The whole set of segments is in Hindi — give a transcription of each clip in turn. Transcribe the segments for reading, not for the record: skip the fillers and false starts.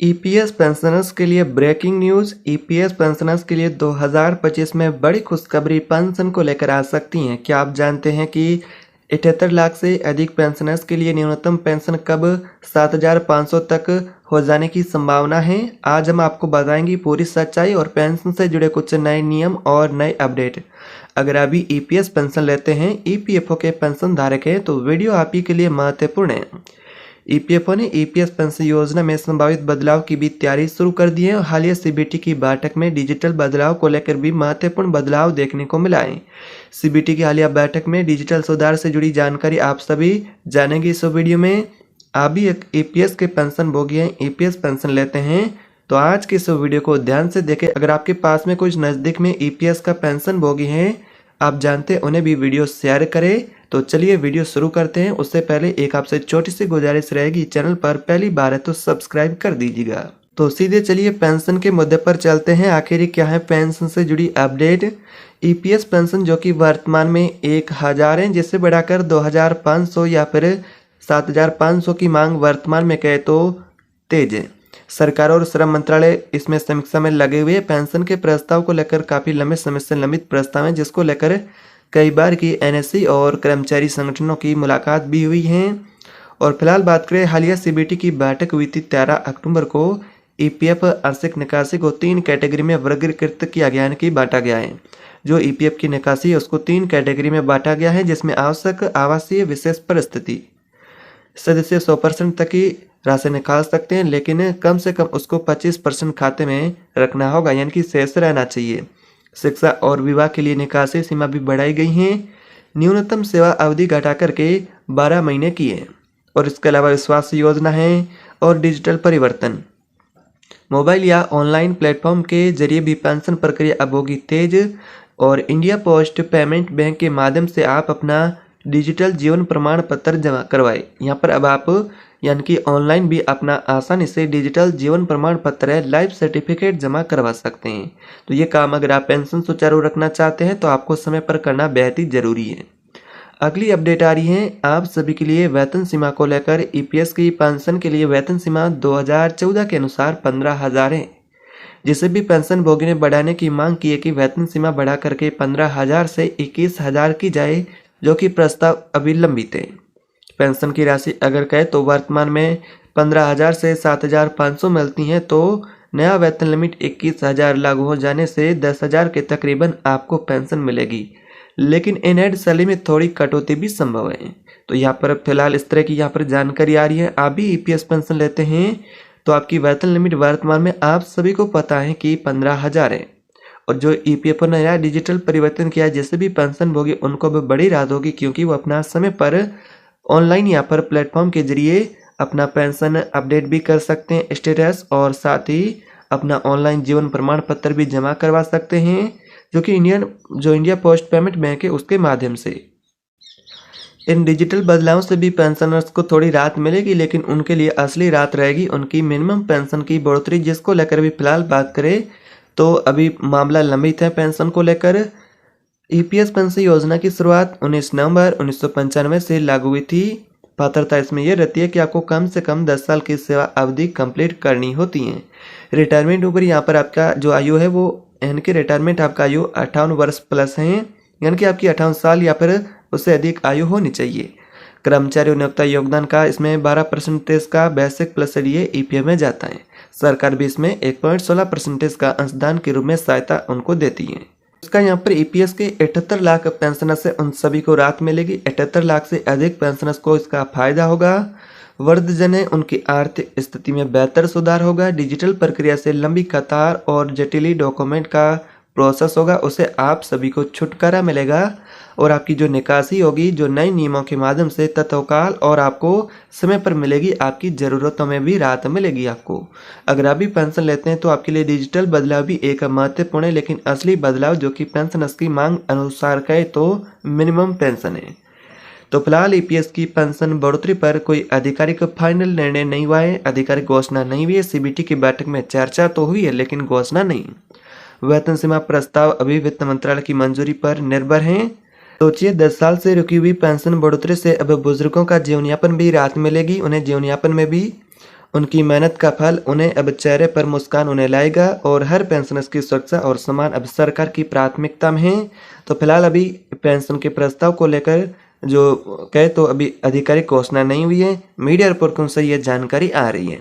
ईपीएस पेंशनर्स के लिए ब्रेकिंग न्यूज। ईपीएस पेंशनर्स के लिए 2025 में बड़ी खुशखबरी पेंशन को लेकर आ सकती है। क्या आप जानते हैं कि 78 लाख से अधिक पेंशनर्स के लिए न्यूनतम पेंशन कब 7,500 तक हो जाने की संभावना है। आज हम आपको बताएंगे पूरी सच्चाई और पेंशन से जुड़े कुछ नए नियम और नए अपडेट। अगर अभी ईपीएस पेंशन लेते हैं, ईपीएफओ के पेंशन धारक हैं, तो वीडियो आप ही के लिए महत्वपूर्ण है। ईपीएफओ ने ईपीएस पेंशन योजना में संभावित बदलाव की भी तैयारी शुरू कर दी है और हालिया सीबीटी की बैठक में डिजिटल बदलाव को लेकर भी महत्वपूर्ण बदलाव देखने को मिला है। सीबीटी की हालिया बैठक में डिजिटल सुधार से जुड़ी जानकारी आप सभी जानेंगे इस वीडियो में। आप भी एक ईपीएस के पेंशन भोगी हैं, ईपीएस पेंशन लेते हैं, तो आज के इस वीडियो को ध्यान से देखें। अगर आपके पास में कुछ नज़दीक में ईपीएस का पेंशन भोगी हैं, आप जानते हैं, उन्हें भी वीडियो शेयर करें। तो चलिए वीडियो शुरू करते हैं। उससे पहले एक आपसे छोटी सी गुजारिश रहेगी, चैनल पर पहली बार है तो सब्सक्राइब कर दीजिएगा। तो सीधे चलिए पेंशन के मुद्दे पर चलते हैं। आखिर क्या है पेंशन से जुड़ी अपडेट। ईपीएस पेंशन जो कि वर्तमान में 1,000 है, जिसे बढ़ाकर 2,500 या फिर 7,500 की मांग वर्तमान में कहे तो तेज है। सरकार और श्रम मंत्रालय इसमें समीक्षा में लगे हुए। पेंशन के प्रस्ताव को लेकर काफ़ी लंबे समय से लंबित प्रस्ताव है, जिसको लेकर कई बार की एनएससी और कर्मचारी संगठनों की मुलाकात भी हुई है। और फिलहाल बात करें, हालिया सीबीटी की बैठक हुई थी 13 अक्टूबर को। ईपीएफ आर्थिक निकासी को 3 कैटेगरी में वर्गीकृत किया गया है कि बांटा गया है। जो ईपीएफ की निकासी है उसको 3 कैटेगरी में बांटा गया है, जिसमें आवश्यक, आवासीय, विशेष परिस्थिति। सदस्य 100% तक की राशि निकाल सकते हैं, लेकिन कम से कम उसको 25% खाते में रखना होगा, यानी कि शेष रहना चाहिए। शिक्षा और विवाह के लिए निकासी सीमा भी बढ़ाई गई है। न्यूनतम सेवा अवधि घटा करके 12 महीने की है। और इसके अलावा स्वास्थ्य योजना है और डिजिटल परिवर्तन। मोबाइल या ऑनलाइन प्लेटफॉर्म के जरिए भी पेंशन प्रक्रिया अब होगी तेज। और इंडिया पोस्ट पेमेंट बैंक के माध्यम से आप अपना डिजिटल जीवन प्रमाण पत्र जमा करवाए। यहाँ पर अब आप यानी कि ऑनलाइन भी अपना आसानी से डिजिटल जीवन प्रमाण पत्र है, लाइफ सर्टिफिकेट जमा करवा सकते हैं। तो ये काम अगर आप पेंशन सुचारू रखना चाहते हैं तो आपको समय पर करना बेहद ही जरूरी है। अगली अपडेट आ रही है आप सभी के लिए वेतन सीमा को लेकर। ईपीएस की पेंशन के लिए वेतन सीमा 2014 के अनुसार 15,000 है। जिसे भी पेंशन भोगी ने बढ़ाने की मांग की है कि वेतन सीमा बढ़ा करके 15,000 से 21,000 की जाए, जो कि प्रस्ताव अभी लंबित है। पेंशन की राशि अगर कहे तो वर्तमान में 15,000 से 7,500 मिलती हैं, तो नया वेतन लिमिट 21,000 लागू हो जाने से 10,000 के तकरीबन आपको पेंशन मिलेगी। लेकिन इनहेड सैलरी में थोड़ी कटौती भी संभव है। तो यहाँ पर फिलहाल इस तरह की यहाँ पर जानकारी आ रही है। आप भी ईपीएस पेंशन लेते हैं तो आपकी वेतन लिमिट वर्तमान में आप सभी को पता है कि 15,000 है। और जो ईपीएफओ ने नया डिजिटल परिवर्तन किया है, जिससे भी पेंशन भोगी उनको भी बड़ी राहत होगी, क्योंकि वो अपना समय पर ऑनलाइन यहाँ पर प्लेटफॉर्म के जरिए अपना पेंशन अपडेट भी कर सकते हैं स्टेटस, और साथ ही अपना ऑनलाइन जीवन प्रमाण पत्र भी जमा करवा सकते हैं, जो कि इंडिया पोस्ट पेमेंट बैंक है उसके माध्यम से। इन डिजिटल बदलावों से भी पेंशनर्स को थोड़ी राहत मिलेगी, लेकिन उनके लिए असली राहत रहेगी उनकी मिनिमम पेंशन की बढ़ोतरी, जिसको लेकर भी फिलहाल बात करें तो अभी मामला लंबित है। पेंशन को लेकर ईपीएस पेंशन योजना की शुरुआत 19 नवंबर 1995 से लागू हुई थी। पात्रता इसमें यह रहती है कि आपको कम से कम 10 साल की सेवा अवधि कंप्लीट करनी होती है। रिटायरमेंट ऊपर यहाँ पर आपका जो आयु है वो यानी कि रिटायरमेंट आपका आयु 58 वर्ष प्लस है, यानी कि आपकी 58 साल या फिर उससे अधिक आयु होनी चाहिए। कर्मचारी और नियोक्ता योगदान का इसमें 12% का बेसिक प्लस एडीए ईपीएफ में जाता है। सरकार भी इसमें 1.16% का अंशदान के रूप में सहायता उनको देती है। इसका यहाँ पर ईपीएस के 78 लाख पेंशनर्स से उन सभी को राहत मिलेगी। 78 लाख से अधिक पेंशनर्स को इसका फायदा होगा। वृद्धजन है, उनकी आर्थिक स्थिति में बेहतर सुधार होगा। डिजिटल प्रक्रिया से लंबी कतार और जटिल डॉक्यूमेंट का प्रोसेस होगा, उसे आप सभी को छुटकारा मिलेगा। और आपकी जो निकासी होगी जो नए नियमों के माध्यम से तत्काल और आपको समय पर मिलेगी, आपकी ज़रूरतों में भी राहत मिलेगी आपको। अगर आप भी पेंशन लेते हैं तो आपके लिए डिजिटल बदलाव भी एक महत्वपूर्ण है, लेकिन असली बदलाव जो कि पेंशनर्स की मांग अनुसार कहे तो मिनिमम पेंशन है। तो फिलहाल ईपीएस की पेंशन बढ़ोतरी पर कोई आधिकारिक फाइनल निर्णय नहीं हुआ है, आधिकारिक घोषणा नहीं हुई है। सीबीटी की बैठक में चर्चा तो हुई है, लेकिन घोषणा नहीं। वेतन सीमा प्रस्ताव अभी वित्त मंत्रालय की मंजूरी पर निर्भर है। सोचिए 10 साल से रुकी हुई पेंशन बढ़ोतरी से अब बुजुर्गों का जीवन यापन भी राहत मिलेगी, उन्हें जीवन यापन में भी उनकी मेहनत का फल उन्हें अब चेहरे पर मुस्कान उन्हें लाएगा और हर पेंशनर्स की सुरक्षा और सम्मान अब सरकार की प्राथमिकता में है। तो फिलहाल अभी पेंशन के प्रस्ताव को लेकर जो कहे तो अभी आधिकारिक घोषणा नहीं हुई है, मीडिया रिपोर्ट से ये जानकारी आ रही है।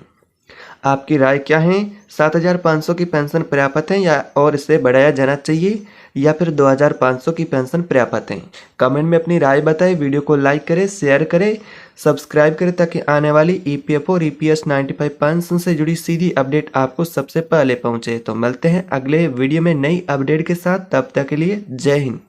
आपकी राय क्या है? 7,500 की पेंशन पर्याप्त है या और इसे बढ़ाया जाना चाहिए या फिर 2,500 की पेंशन पर्याप्त है? कमेंट में अपनी राय बताएं। वीडियो को लाइक करें, शेयर करें, सब्सक्राइब करें ताकि आने वाली ईपीएफओ और ईपीएस 95 पेंशन से जुड़ी सीधी अपडेट आपको सबसे पहले पहुंचे। तो मिलते हैं अगले वीडियो में नई अपडेट के साथ, तब तक के लिए जय हिंद।